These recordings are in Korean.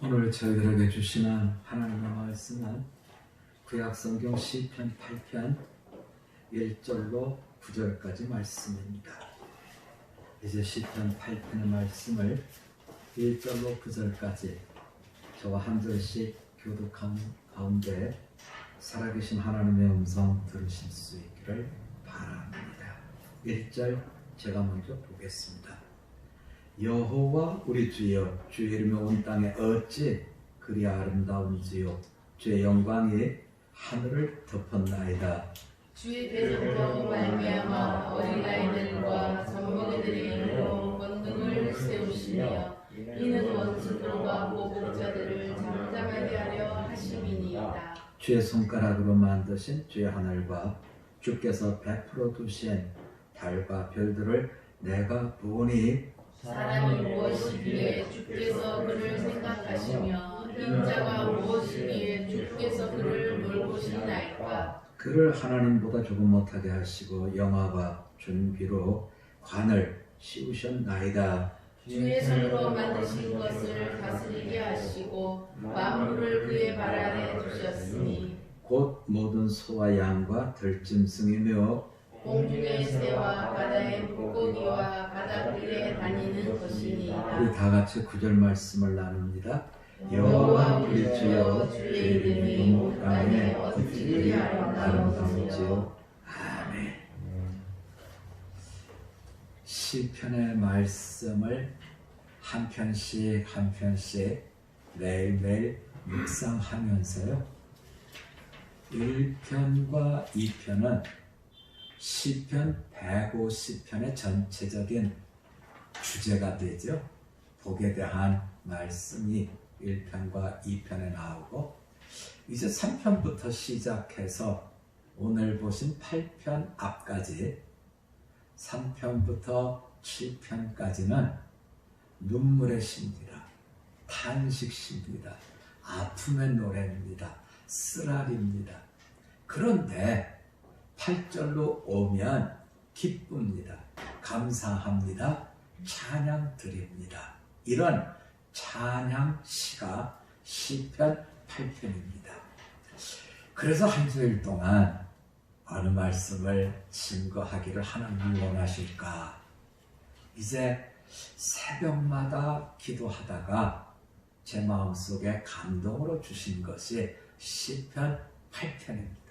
오늘 저희들에게 주시는 하나님의 말씀은 구약성경 시편 8편 1절로 9절까지 말씀입니다. 이제 시편 8편의 말씀을 1절로 9절까지 저와 한 절씩 교독한 가운데 살아계신 하나님의 음성 들으실 수 있기를 바랍니다. 1절 제가 먼저 보겠습니다. 여호와 우리 주여, 주의 이름이 온 땅에 어찌 그리 아름다운지요. 주의 영광이 하늘을 덮었나이다. 주의 대적으로 말미암아 어린아이들과 젖먹이들의 이름으로 권능을 세우시며 이는 원수들과 보복자들을 잠잠하게 하려 하심이니이다. 주의 손가락으로 만드신 주의 하늘과 주께서 베풀어 두신 달과 별들을 내가 보니 사람이 무엇이기에 주께서 그를 생각하시며 인자가 무엇이기에 주께서 그를 돌보시나이까. 그를 하나님보다 조금 못하게 하시고 영화와 준비로 관을 씌우셨나이다. 주의 손으로 만드신 것을 다스리게 하시고 만물을 그의 발 아래 두셨으니 곧 모든 소와 양과 들짐승이며 공중의 새와 바다의 물고기와 바닷길에 다니는 것이니이다. 우리 다 같이 9절 말씀을 나눕니다. 여호와 우리 주여, 주의 이름이 온 땅에 어찌 그리 아름다운지요. 아멘. 시편의 말씀을 한 편씩 매일매일 묵상하면서요, 1편과 2편은 시편 150편의 전체적인 주제가 되죠. 복에 대한 말씀이 1편과 2편에 나오고, 이제 3편부터 시작해서 오늘 보신 8편 앞까지 3편부터 7편까지는 눈물의 시입니다. 탄식 시입니다. 아픔의 노래입니다. 쓰라립니다. 그런데 8절로 오면 기쁩니다. 감사합니다. 찬양 드립니다. 이런 찬양 시가 시편 8편입니다. 그래서 한 주일 동안 어느 말씀을 증거하기를 하나님이 원하실까? 이제 새벽마다 기도하다가 제 마음속에 감동으로 주신 것이 시편 8편입니다.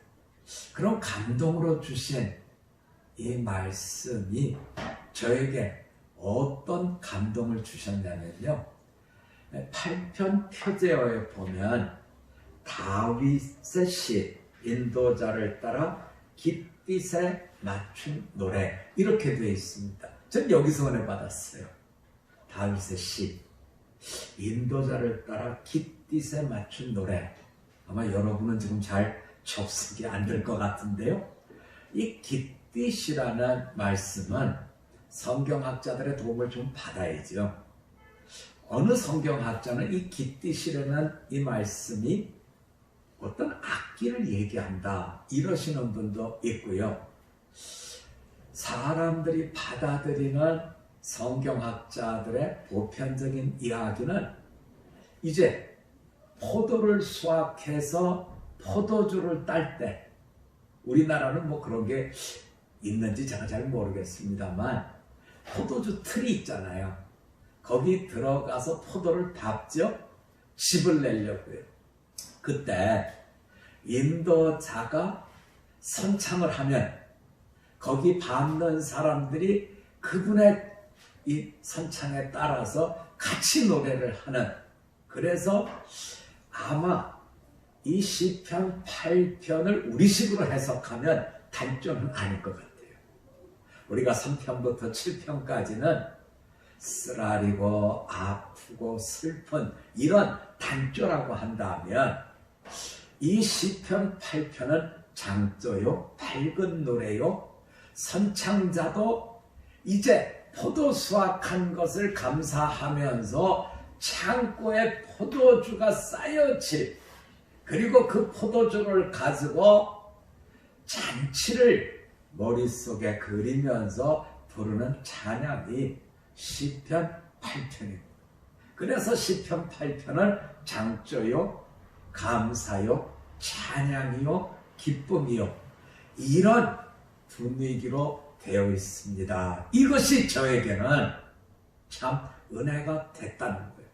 그런 감동으로 주신 이 말씀이 저에게 어떤 감동을 주셨냐면요, 8편 표제어에 보면 다윗의 시, 인도자를 따라 깃빛에 맞춘 노래, 이렇게 되어 있습니다. 전 여기서 은혜 받았어요. 다윗의 시, 인도자를 따라 깃빛에 맞춘 노래. 아마 여러분은 지금 잘 접속이 안 될 것 같은데요, 이 깃빛이라는 말씀은 성경학자들의 도움을 좀 받아야죠. 어느 성경학자는 이 깃빛이라는 이 말씀이 어떤 악기를 얘기한다, 이러시는 분도 있고요. 사람들이 받아들이는 성경학자들의 보편적인 이야기는 이제 포도를 수확해서 포도주를 딸 때, 우리나라는 뭐 그런 게 있는지 제가 잘 모르겠습니다만 포도주 틀이 있잖아요. 거기 들어가서 포도를 밟죠. 즙을 내려고요. 그때 인도자가 선창을 하면 거기 밟는 사람들이 그분의 이 선창에 따라서 같이 노래를 하는, 그래서 아마 이 시편 8편을 우리식으로 해석하면 단조는 아닐 것 같아요. 우리가 3편부터 7편까지는 쓰라리고 아프고 슬픈 이런 단조라고 한다면, 이 시편 8편은 장조요, 밝은 노래요, 선창자도 이제 포도 수확한 것을 감사하면서 창고에 포도주가 쌓여질, 그리고 그 포도주를 가지고 잔치를 머릿속에 그리면서 부르는 찬양이 시편 8편입니다. 그래서 시편 8편을 장조요, 감사요, 찬양이요, 기쁨이요, 이런 분위기로 되어 있습니다. 이것이 저에게는 참 은혜가 됐다는 거예요.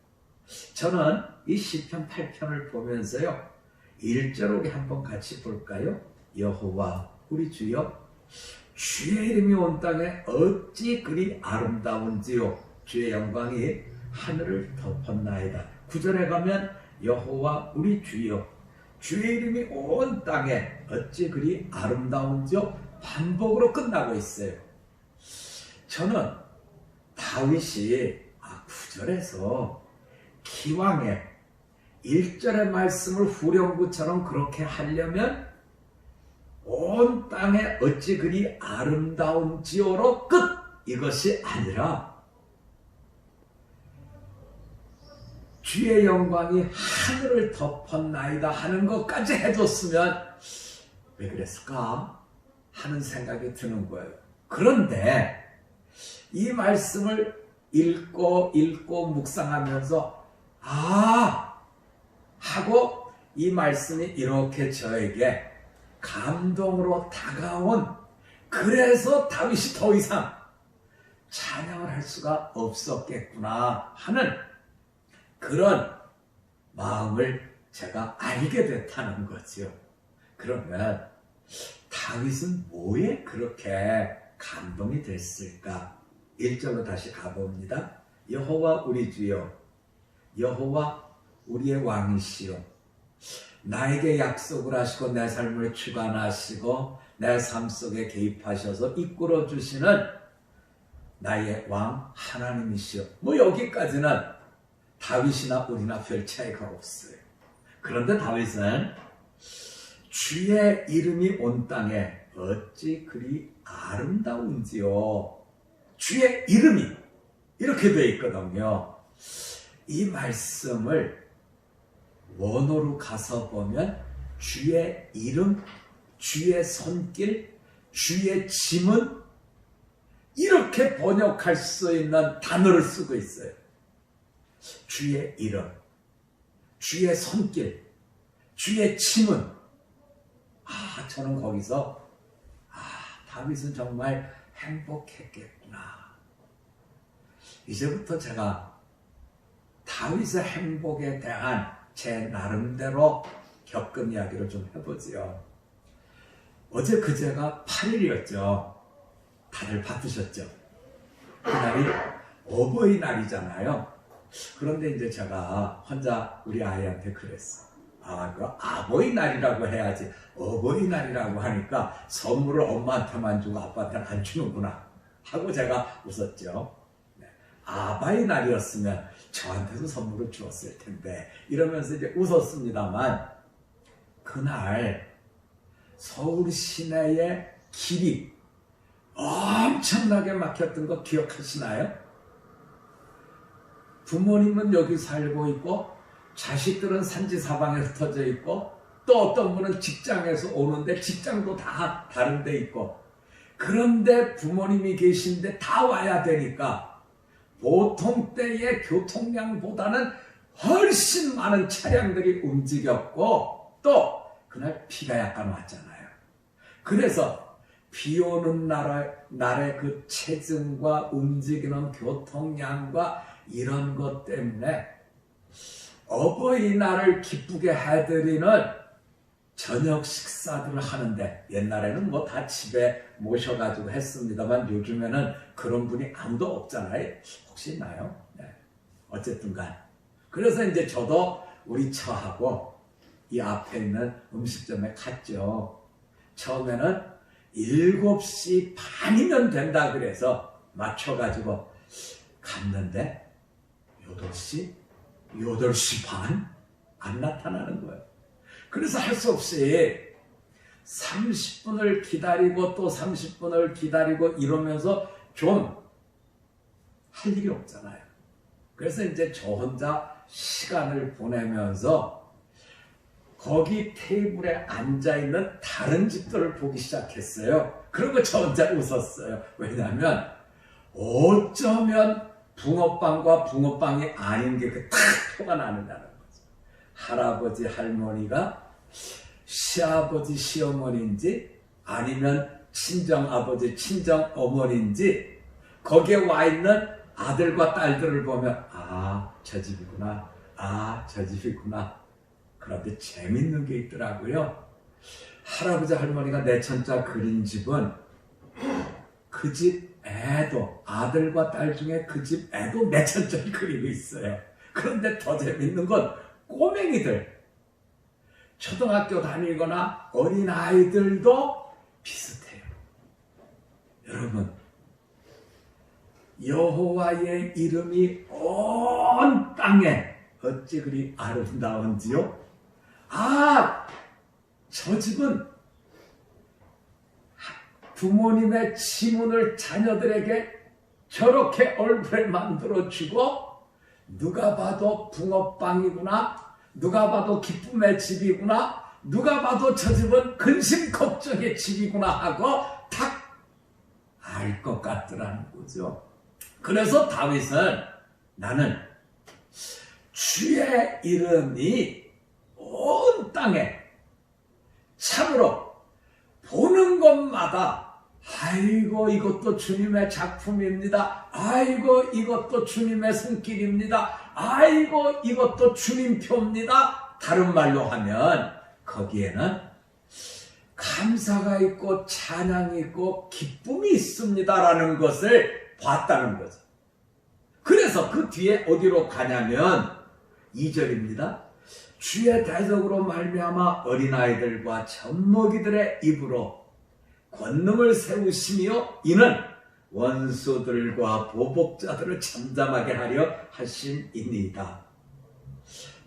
저는 이 시편 8편을 보면서요, 1절 우리 한번 같이 볼까요? 여호와 우리 주여, 주의 이름이 온 땅에 어찌 그리 아름다운지요, 주의 영광이 하늘을 덮었나이다. 9절에 가면 여호와 우리 주여, 주의 이름이 온 땅에 어찌 그리 아름다운지요, 반복으로 끝나고 있어요. 저는 다윗이 9절에서 기왕에 1절의 말씀을 후렴구처럼 그렇게 하려면 온 땅에 어찌 그리 아름다운지요로 끝! 이것이 아니라 주의 영광이 하늘을 덮었나이다 하는 것까지 해줬으면 왜 그랬을까 하는 생각이 드는 거예요. 그런데 이 말씀을 읽고 묵상하면서 하고 이 말씀이 이렇게 저에게 감동으로 다가온, 그래서 다윗이 더 이상 찬양을 할 수가 없었겠구나 하는 그런 마음을 제가 알게 됐다는 거죠. 그러면 다윗은 뭐에 그렇게 감동이 됐을까? 1절로 다시 가봅니다. 여호와 우리 주여, 여호와 우리의 왕이시여, 나에게 약속을 하시고 내 삶을 주관하시고 내 삶 속에 개입하셔서 이끌어 주시는 나의 왕 하나님이시여. 여기까지는 다윗이나 우리나 별 차이가 없어요. 그런데 다윗은 주의 이름이 온 땅에 어찌 그리 아름다운지요, 주의 이름이 이렇게 되어 있거든요. 이 말씀을 원어로 가서 보면 주의 이름, 주의 손길, 주의 짐은 이렇게 번역할 수 있는 단어를 쓰고 있어요. 주의 이름, 주의 손길, 주의 짐은, 저는 거기서 다윗은 정말 행복했겠구나. 이제부터 제가 다윗의 행복에 대한 제 나름대로 겪은 이야기를 좀 해보지요. 어제 그제가 8일이었죠. 다들 바쁘셨죠. 그날이 어버이날이잖아요. 그런데 이제 제가 혼자 우리 아이한테 그랬어. 그 아버이날이라고 해야지 어버이날이라고 하니까 선물을 엄마한테만 주고 아빠한테는 안 주는구나 하고 제가 웃었죠. 아바의 날이었으면 저한테도 선물을 주었을 텐데 이러면서 이제 웃었습니다만, 그날 서울 시내의 길이 엄청나게 막혔던 거 기억하시나요? 부모님은 여기 살고 있고 자식들은 산지 사방에 흩어져 있고 또 어떤 분은 직장에서 오는데 직장도 다 다른 데 있고, 그런데 부모님이 계신데 다 와야 되니까 보통 때의 교통량보다는 훨씬 많은 차량들이 움직였고, 또 그날 비가 약간 왔잖아요. 그래서 비 오는 날의 그 체증과 움직이는 교통량과 이런 것 때문에 어버이날을 기쁘게 해드리는 저녁 식사들을 하는데, 옛날에는 다 집에 모셔가지고 했습니다만 요즘에는 그런 분이 아무도 없잖아요. 혹시 있나요? 네. 어쨌든 간. 그래서 이제 저도 우리 처하고 이 앞에 있는 음식점에 갔죠. 처음에는 7시 반이면 된다 그래서 맞춰가지고 갔는데 8시 반? 안 나타나는 거예요. 그래서 할 수 없이 30분을 기다리고 또 30분을 기다리고 이러면서 좀 할 일이 없잖아요. 그래서 이제 저 혼자 시간을 보내면서 거기 테이블에 앉아있는 다른 집들을 보기 시작했어요. 그리고 저 혼자 웃었어요. 왜냐하면 어쩌면 붕어빵과 붕어빵이 아닌 게 딱 표가 나는다는 거죠. 할아버지 할머니가 시아버지 시어머니인지 아니면 친정아버지 친정어머니인지 거기에 와 있는 아들과 딸들을 보면 아, 저 집이구나. 아, 저 집이구나. 그런데 재밌는 게 있더라고요. 할아버지 할머니가 내천자 그린 집은 그 집 애도 아들과 딸 중에 그 집 애도 내천자를 그리고 있어요. 그런데 더 재밌는 건 꼬맹이들 초등학교 다니거나 어린아이들도 비슷해요. 여러분, 여호와의 이름이 온 땅에 어찌 그리 아름다운지요? 아, 저 집은 부모님의 지문을 자녀들에게 저렇게 얼굴에 만들어주고 누가 봐도 붕어빵이구나, 누가 봐도 기쁨의 집이구나, 누가 봐도 저 집은 근심 걱정의 집이구나 하고 딱 알 것 같더라는 거죠. 그래서 다윗은 나는 주의 이름이 온 땅에 참으로 보는 것마다 아이고 이것도 주님의 작품입니다. 아이고 이것도 주님의 손길입니다. 아이고 이것도 주님표입니다. 다른 말로 하면 거기에는 감사가 있고 찬양이 있고 기쁨이 있습니다라는 것을 봤다는 거죠. 그래서 그 뒤에 어디로 가냐면 2절입니다. 주의 대적으로 말미암아 어린아이들과 젖먹이들의 입으로 권능을 세우시며 이는 원수들과 보복자들을 잠잠하게 하려 하심이니이다.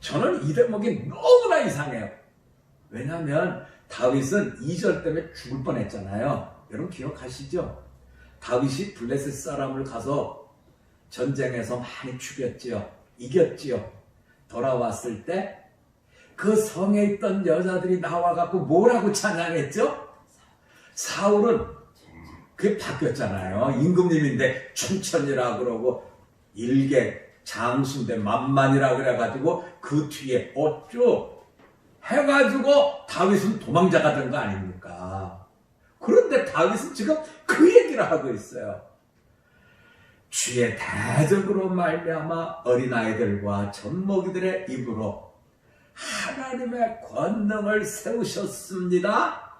저는 이 대목이 너무나 이상해요. 왜냐하면 다윗은 2절 때문에 죽을 뻔했잖아요. 여러분 기억하시죠? 다윗이 블레셋 사람을 가서 전쟁에서 많이 죽였지요. 이겼지요. 돌아왔을 때 그 성에 있던 여자들이 나와갖고 뭐라고 찬양했죠? 사울은 그게 바뀌었잖아요. 임금님인데 춘천이라 그러고 일개 장수인데 만만이라 그래가지고 그 뒤에 어쭈 해가지고 다윗은 도망자가 된 거 아닙니까? 그런데 다윗은 지금 그 얘기를 하고 있어요. 주의 대적으로 말미암아 어린아이들과 젖먹이들의 입으로 하나님의 권능을 세우셨습니다.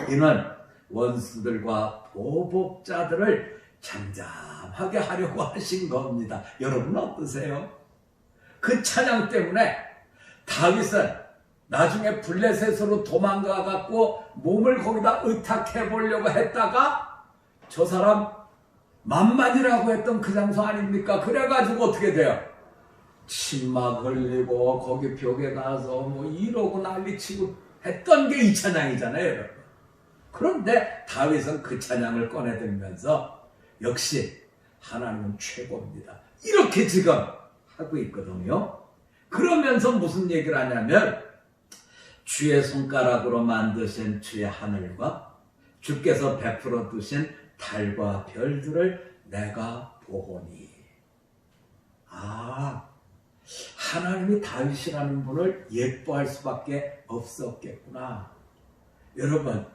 이는 원수들과 보복자들을 잠잠하게 하려고 하신 겁니다. 여러분 어떠세요? 그 찬양 때문에 다윗은 나중에 블레셋으로 도망가갖고 몸을 거기다 의탁해 보려고 했다가 저 사람 만만이라고 했던 그 장소 아닙니까? 그래가지고 어떻게 돼요? 침막 흘리고 거기 벽에 가서 뭐 이러고 난리치고 했던 게 이 찬양이잖아요, 여러분. 그런데 다윗은 그 찬양을 꺼내들면서 역시 하나님은 최고입니다. 이렇게 지금 하고 있거든요. 그러면서 무슨 얘기를 하냐면 주의 손가락으로 만드신 주의 하늘과 주께서 베풀어 두신 달과 별들을 내가 보오니. 아, 하나님이 다윗이라는 분을 예뻐할 수밖에 없었겠구나. 여러분,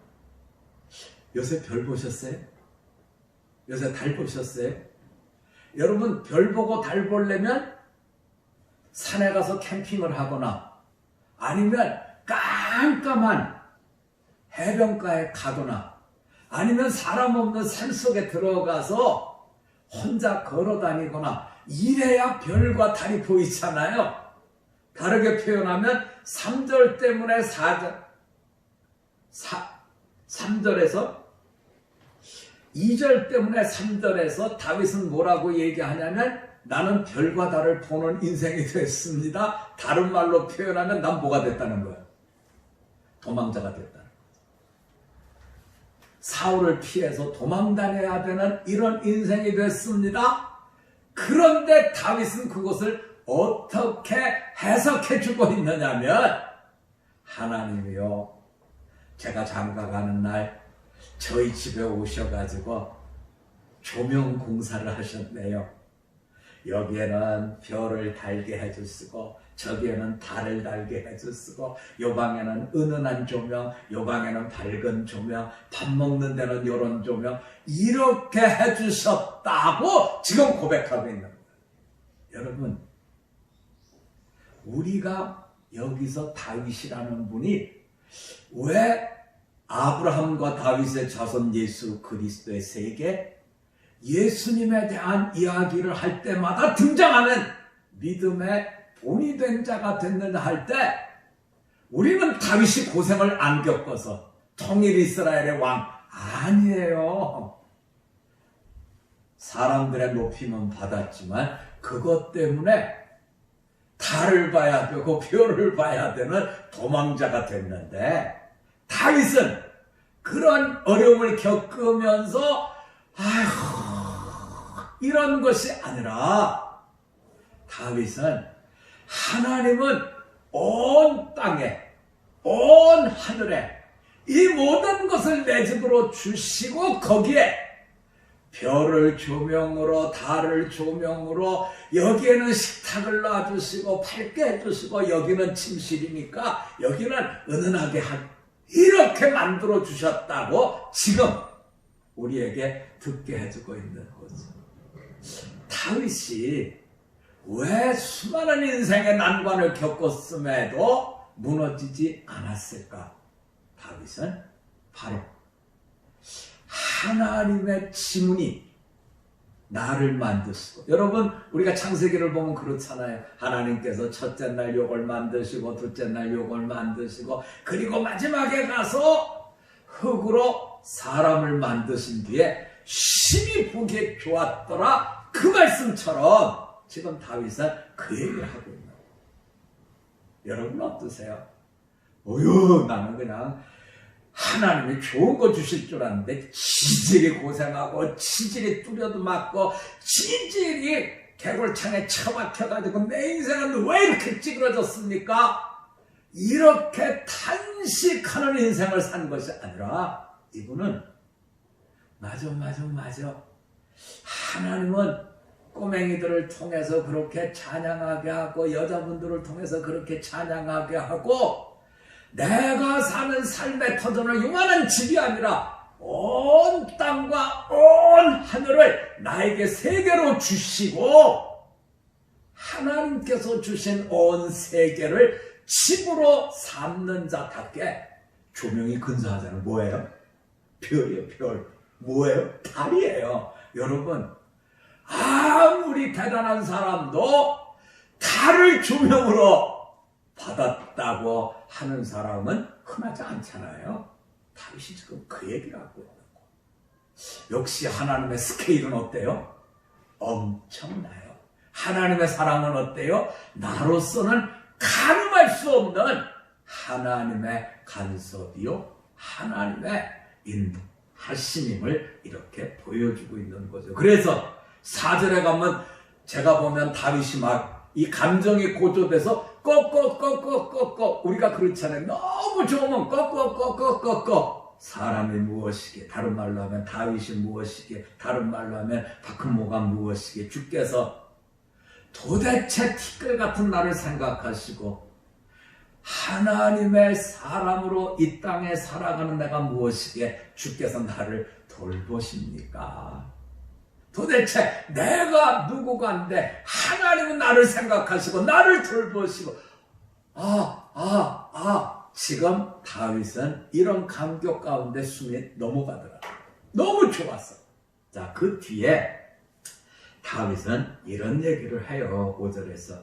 요새 별 보셨어요? 요새 달 보셨어요? 여러분, 별 보고 달 보려면 산에 가서 캠핑을 하거나 아니면 깜깜한 해변가에 가거나 아니면 사람 없는 산속에 들어가서 혼자 걸어 다니거나 이래야 별과 달이 보이잖아요. 다르게 표현하면 3절 때문에 3절에서 2절 때문에 3절에서 다윗은 뭐라고 얘기하냐면 나는 별과 달을 보는 인생이 됐습니다. 다른 말로 표현하면 난 뭐가 됐다는 거예요? 도망자가 됐다는 거예요. 사울을 피해서 도망다녀야 되는 이런 인생이 됐습니다. 그런데 다윗은 그것을 어떻게 해석해 주고 있느냐면 하나님이요, 제가 장가가는 날 저희 집에 오셔가지고 조명 공사를 하셨네요. 여기에는 별을 달게 해주시고 저기에는 달을 달게 해주시고 요 방에는 은은한 조명, 요 방에는 밝은 조명, 밥 먹는 데는 요런 조명 이렇게 해주셨다고 지금 고백하고 있는 거예요. 여러분, 우리가 여기서 다윗이라는 분이 왜 아브라함과 다윗의 자손 예수 그리스도의 세계 예수님에 대한 이야기를 할 때마다 등장하는 믿음의 본이 된 자가 됐느냐 할 때 우리는 다윗이 고생을 안 겪어서 통일 이스라엘의 왕 아니에요. 사람들의 높임은 받았지만 그것 때문에 달을 봐야 되고 별을 봐야 되는 도망자가 됐는데 다윗은 그런 어려움을 겪으면서 이런 것이 아니라 다윗은 하나님은 온 땅에 온 하늘에 이 모든 것을 내 집으로 주시고 거기에 별을 조명으로 달을 조명으로 여기에는 식탁을 놔주시고 밝게 해주시고 여기는 침실이니까 여기는 은은하게 이렇게 만들어 주셨다고 지금 우리에게 듣게 해주고 있는 거죠. 다윗이 왜 수많은 인생의 난관을 겪었음에도 무너지지 않았을까? 다윗은 바로 하나님의 지문이 나를 만드시고, 여러분 우리가 창세기를 보면 그렇잖아요. 하나님께서 첫째 날 욕을 만드시고 둘째 날 욕을 만드시고 그리고 마지막에 가서 흙으로 사람을 만드신 뒤에 심히 보기에 좋았더라 그 말씀처럼 지금 다윗은 그 얘기를 하고 있는 거예요. 여러분 어떠세요? 나는 그냥 하나님이 좋은 거 주실 줄 알았는데 지질이 고생하고 지질이 뚜려도 맞고 지질이 개골창에 처박혀가지고 내 인생은 왜 이렇게 찌그러졌습니까? 이렇게 탄식하는 인생을 산 것이 아니라 이분은 맞아 하나님은 꼬맹이들을 통해서 그렇게 찬양하게 하고 여자분들을 통해서 그렇게 찬양하게 하고 내가 사는 삶의 터전을 요만한 집이 아니라 온 땅과 온 하늘을 나에게 세계로 주시고 하나님께서 주신 온 세계를 집으로 삼는 자답게 조명이 근사하잖아요. 뭐예요? 별이에요. 별. 뭐예요? 달이에요. 여러분 아무리 대단한 사람도 달을 조명으로 받았다고 하는 사람은 흔하지 않잖아요. 다윗이 지금 그 얘기를 하고 있는 거예요. 역시 하나님의 스케일은 어때요? 엄청나요. 하나님의 사랑은 어때요? 나로서는 가늠할 수 없는 하나님의 간섭이요 하나님의 인도하심임을 이렇게 보여주고 있는 거죠. 그래서 4절에 가면 제가 보면 다윗이 막 이 감정이 고조돼서 꺾 우리가 그렇잖아요. 너무 좋으면 꺾 사람이 무엇이게, 다른 말로 하면 다윗이 무엇이게, 다른 말로 하면 박흠모가 무엇이게, 주께서 도대체 티끌 같은 나를 생각하시고 하나님의 사람으로 이 땅에 살아가는 내가 무엇이게 주께서 나를 돌보십니까? 도대체 내가 누구간데 하나님은 나를 생각하시고 나를 돌보시고 지금 다윗은 이런 감격 가운데 숨이 넘어가더라. 너무 좋았어. 자, 그 뒤에 다윗은 이런 얘기를 해요. 5절에서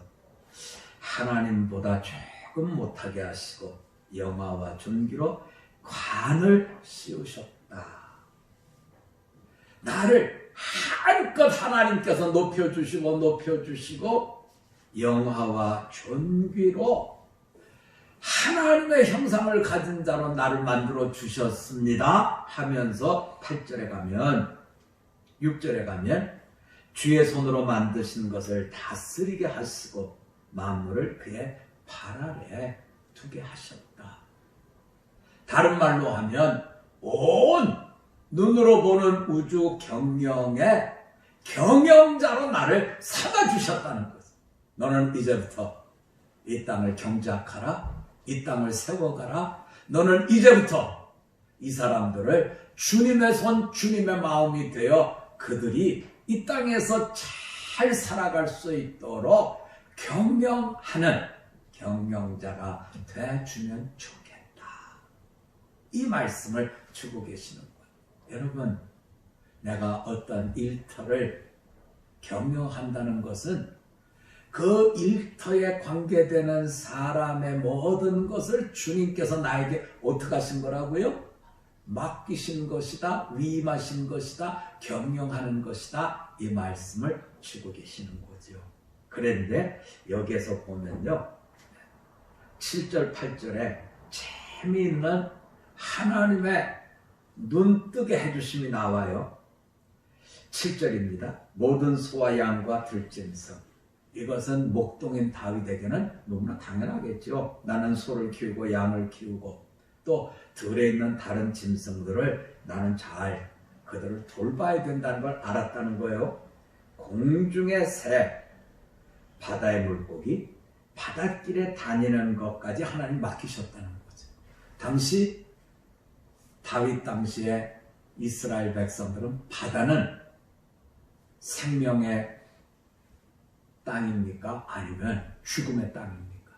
하나님보다 조금 못하게 하시고 영화와 존귀로 관을 씌우셨다. 나를 한껏 하나님께서 높여주시고 영화와 존귀로 하나님의 형상을 가진 자로 나를 만들어 주셨습니다 하면서 8절에 가면 6절에 가면 주의 손으로 만드신 것을 다스리게 하시고 만물을 그의 발 아래 두게 하셨다. 다른 말로 하면 온 눈으로 보는 우주 경영에 경영자로 나를 삼아주셨다는 거죠. 너는 이제부터 이 땅을 경작하라. 이 땅을 세워가라. 너는 이제부터 이 사람들을 주님의 손, 주님의 마음이 되어 그들이 이 땅에서 잘 살아갈 수 있도록 경영하는 경영자가 되어주면 좋겠다. 이 말씀을 주고 계시는 거예요. 여러분, 내가 어떤 일터를 경영한다는 것은 그 일터에 관계되는 사람의 모든 것을 주님께서 나에게 어떻게 하신 거라고요? 맡기신 것이다, 위임하신 것이다, 경영하는 것이다, 이 말씀을 주고 계시는 거죠. 그런데 여기에서 보면요, 7절, 8절에 재미있는 하나님의 눈뜨게 해주심이 나와요. 7절입니다. 모든 소와 양과 들짐승. 이것은 목동인 다윗에게는 너무나 당연하겠죠. 나는 소를 키우고 양을 키우고 또 들에 있는 다른 짐승들을 나는 잘 그들을 돌봐야 된다는 걸 알았다는 거예요. 공중의 새, 바다의 물고기, 바닷길에 다니는 것까지 하나님 맡기셨다는 거죠. 당시 다윗 당시에 이스라엘 백성들은 바다는 생명의 땅입니까? 아니면 죽음의 땅입니까?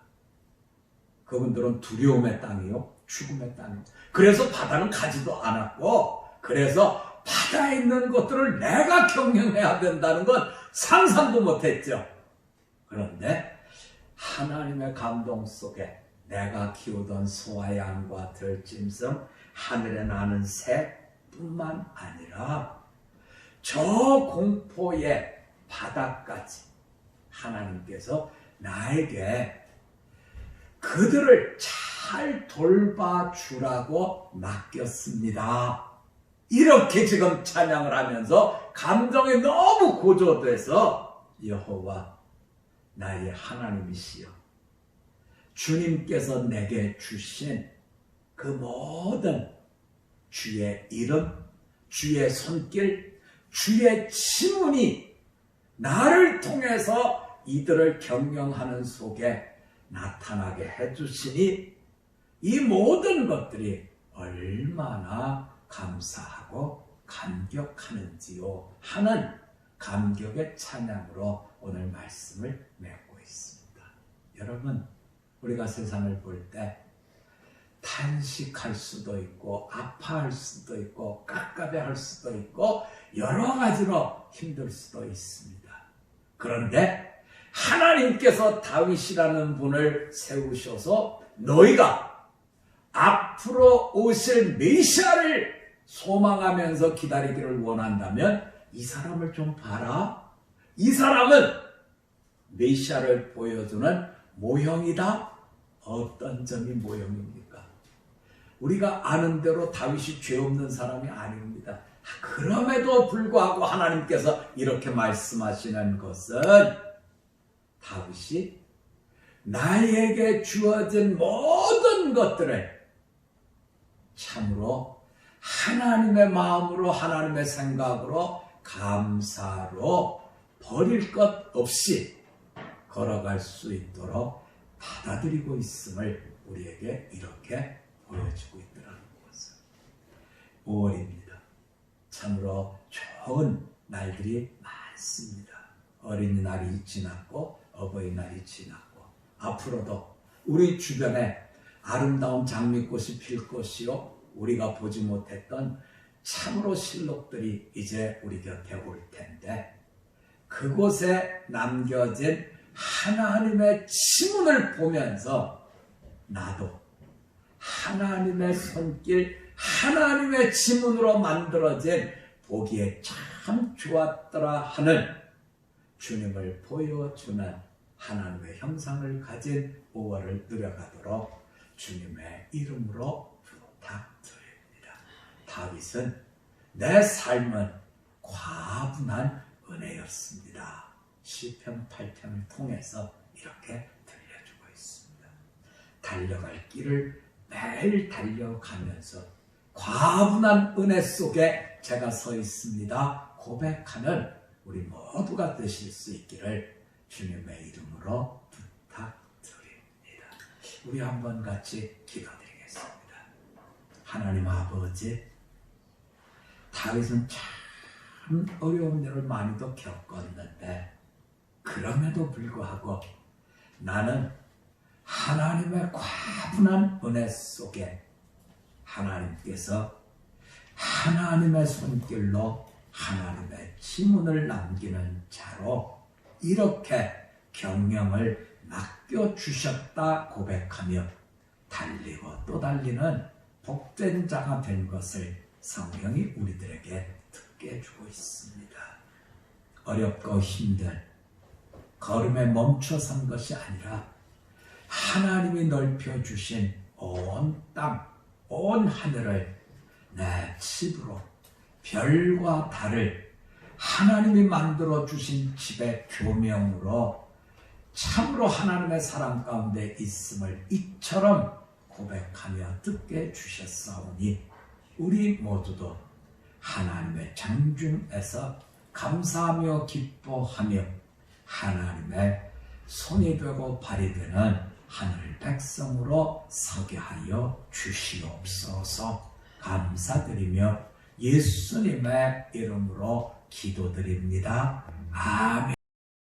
그분들은 두려움의 땅이요, 죽음의 땅입니다. 그래서 바다는 가지도 않았고, 그래서 바다에 있는 것들을 내가 경영해야 된다는 건 상상도 못했죠. 그런데 하나님의 감동 속에 내가 키우던 소와 양과 들짐승, 하늘에 나는 새뿐만 아니라 저 공포의 바다까지 하나님께서 나에게 그들을 잘 돌봐주라고 맡겼습니다. 이렇게 지금 찬양을 하면서 감정이 너무 고조돼서 여호와 나의 하나님이시여, 주님께서 내게 주신 그 모든 주의 이름, 주의 손길, 주의 지문이 나를 통해서 이들을 경영하는 속에 나타나게 해주시니 이 모든 것들이 얼마나 감사하고 감격하는지요 하는 감격의 찬양으로 오늘 말씀을 맺고 있습니다. 여러분, 우리가 세상을 볼 때 탄식할 수도 있고 아파할 수도 있고 깝깝해할 수도 있고 여러 가지로 힘들 수도 있습니다. 그런데 하나님께서 다윗이라는 분을 세우셔서 너희가 앞으로 오실 메시아를 소망하면서 기다리기를 원한다면 이 사람을 좀 봐라. 이 사람은 메시아를 보여주는 모형이다. 어떤 점이 모형입니까? 우리가 아는 대로 다윗이 죄 없는 사람이 아닙니다. 그럼에도 불구하고 하나님께서 이렇게 말씀하시는 것은 다윗이 나에게 주어진 모든 것들을 참으로 하나님의 마음으로, 하나님의 생각으로, 감사로 버릴 것 없이 걸어갈 수 있도록 받아들이고 있음을 우리에게 이렇게 보여주고 있더라는 것은 5월입니다. 참으로 좋은 날들이 많습니다. 어린이날이 지났고 어버이날이 지났고 앞으로도 우리 주변에 아름다운 장미꽃이 필 것이요, 우리가 보지 못했던 참으로 실록들이 이제 우리 곁에 올 텐데 그곳에 남겨진 하나님의 지문을 보면서 나도 하나님의 손길, 하나님의 지문으로 만들어진 보기에 참 좋았더라 하는 주님을 보여주는 하나님의 형상을 가진 5월을 누려가도록 주님의 이름으로 부탁드립니다. 다윗은 내 삶은 과분한 은혜였습니다. 시편 8편을 통해서 이렇게 들려주고 있습니다. 달려갈 길을 매일 달려가면서 과분한 은혜 속에 제가 서 있습니다 고백하는 우리 모두가 되실 수 있기를 주님의 이름으로 부탁드립니다. 우리 한번 같이 기도드리겠습니다. 하나님 아버지, 다윗은 참 어려운 일을 많이도 겪었는데 그럼에도 불구하고 나는 하나님의 과분한 은혜 속에 하나님께서 하나님의 손길로 하나님의 지문을 남기는 자로 이렇게 경영을 맡겨주셨다 고백하며 달리고 또 달리는 복된 자가 된 것을 성령이 우리들에게 듣게 해주고 있습니다. 어렵고 힘든 걸음에 멈춰 선 것이 아니라 하나님이 넓혀주신 온 땅, 온 하늘을 내 집으로 별과 달을 하나님이 만들어주신 집의 교명으로 참으로 하나님의 사랑 가운데 있음을 이처럼 고백하며 듣게 주셨사오니 우리 모두도 하나님의 장중에서 감사하며 기뻐하며 하나님의 손이 되고 발이 되는 하늘 백성으로 서게 하여 주시옵소서. 감사드리며 예수님의 이름으로 기도드립니다. 아멘.